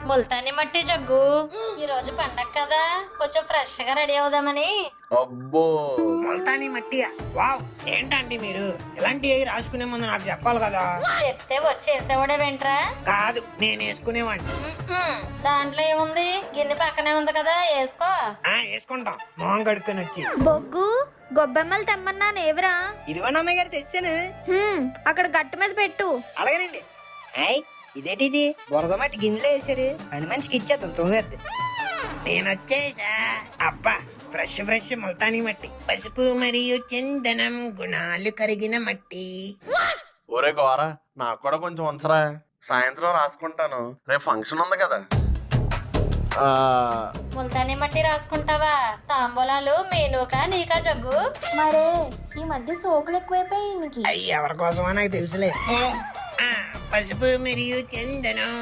ముల్తాని మట్టి జగ్గు, ఈ రోజు పండగ కదా, కొంచెం ఫ్రెష్ గా రెడీ అవుదామని. అబ్బో ముల్తానీ మట్టియా? వావ్, ఏంటండి మీరు ఇలాంటివి రాసుకునే ముందు నాకు చెప్పాలి కదా. చెప్తే వచ్చేసేవాడే వెంట్రా. కాదు, నేను వేసుకునేవాడిని. దాంట్లో ఏముంది, గిన్నె పక్కనే ఉంది కదా, వేసుకో. వేసుకుంటాం, మొహం కడుక్కొని వచ్చి. బొగ్గు గొబ్బెమ్మలు తెమ్మన్నాను ఏవరా? ఇదిగోండి అమ్మాయి గారు, తెచ్చాను. అక్కడ గట్టు మీద పెట్టు. అలాగేనండి. ఇదేంటిది బురద మట్టి గిన్నెలో వేసారు, పని మనిషికి ఇచ్చేద్దాం తోమేద్ది. నేను వచ్చేసా. అబ్బా, ఫ్రెష్ ఫ్రెష్ ముల్తానీ మట్టి, పసుపు మరియు చందనం గుణాలు కరిగిన మట్టి. ఒరే గోర, నాకు కూడా కొంచెం ఉంచరా, సాయంత్రం రాసుకుంటాను, రేపు ఫంక్షన్ ఉంది కదా. ముల్తాని మట్టి రాసుకుంటావా? తాంబూలాలు మీనుకా నీకా జగ్గు? మరే ఈ మధ్య సోకులు ఎక్కువైపోయి నీకు. అయ్యి ఎవరి కోసమో నాకు తెలుసులే. పసుపు మరియు చందనం.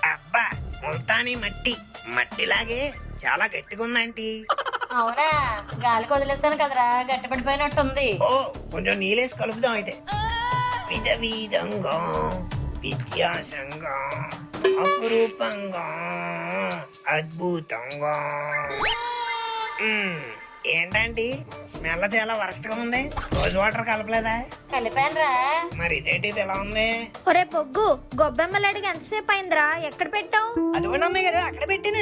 అబ్బా, ముల్తానీ మట్టి మట్టిలాగే చాలా గట్టిగా ఉందంటీ. అవునా, గాలికి వదిలేస్తాను కదరా, గట్టిపడిపోయినట్టుంది. ఓ, కొంచెం నీళ్ళేసి కలుపుదాం అయితే. విధ విధంగా, వ్యత్యాసంగా, అపురూపంగా, అద్భుతంగా. ఏంటండి స్మెల్ చాలా వరస్ట్ గా ఉంది? రోజ్ వాటర్ కలపలేదా? కలిపానురా. మరి ఇదేంటి ఇది ఎలా ఉంది? ఒరే బొగ్గు, గొబ్బెమ్మలు అడిగి ఎంతసేపు అయిందిరా? ఎక్కడ పెట్టావు? అదిగోండి అమ్మాయి గారు, అక్కడ పెట్టిన.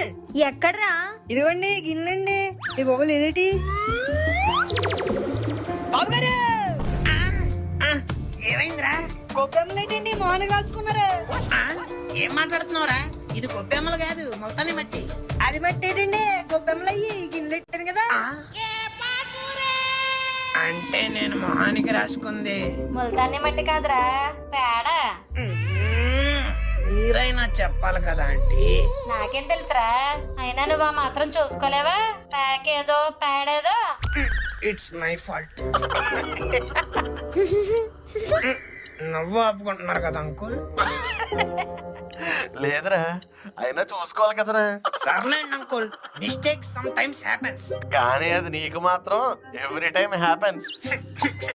ఎక్కడ్రా? ఇదిగోండి గిన్నెలండి. ఈ బొమ్మలు ఏదేటి? బాబు గారు, ఏమైందిరా? గొబ్బెమ్మలు ఏంటండి మోహన్ రాసుకున్నారా? ఏం మాట్లాడుతున్నావురా? ఇది గొబ్బెమ్మలు కాదు, ముల్తానీ మట్టి. అది మట్టి ఏంటండి? గొబ్బెమ్మలు అయ్యి గిన్నెలు పెట్టాను కదా. అంటే నేను మొహానికి రాసుకుంది ముల్తాని మట్టి కాదురా, పేడ. మీరైనా చెప్పాలి కదా ఆంటీ. నాకేం తెలుసురా, అయినా నువ్వు ఆ మాత్రం చూసుకోలేవా? పేకేదో పేడేదో. It's my fault. నవ్వు ఆపుకుంటున్నారు కదా అంకుల్. లేదురా, అయినా చూసుకోవాలి కదరా. సర్లేండి uncle, mistake sometimes happens. కానీ అది నీకు మాత్రం ఎవ్రీ టైం హ్యాపెన్స్.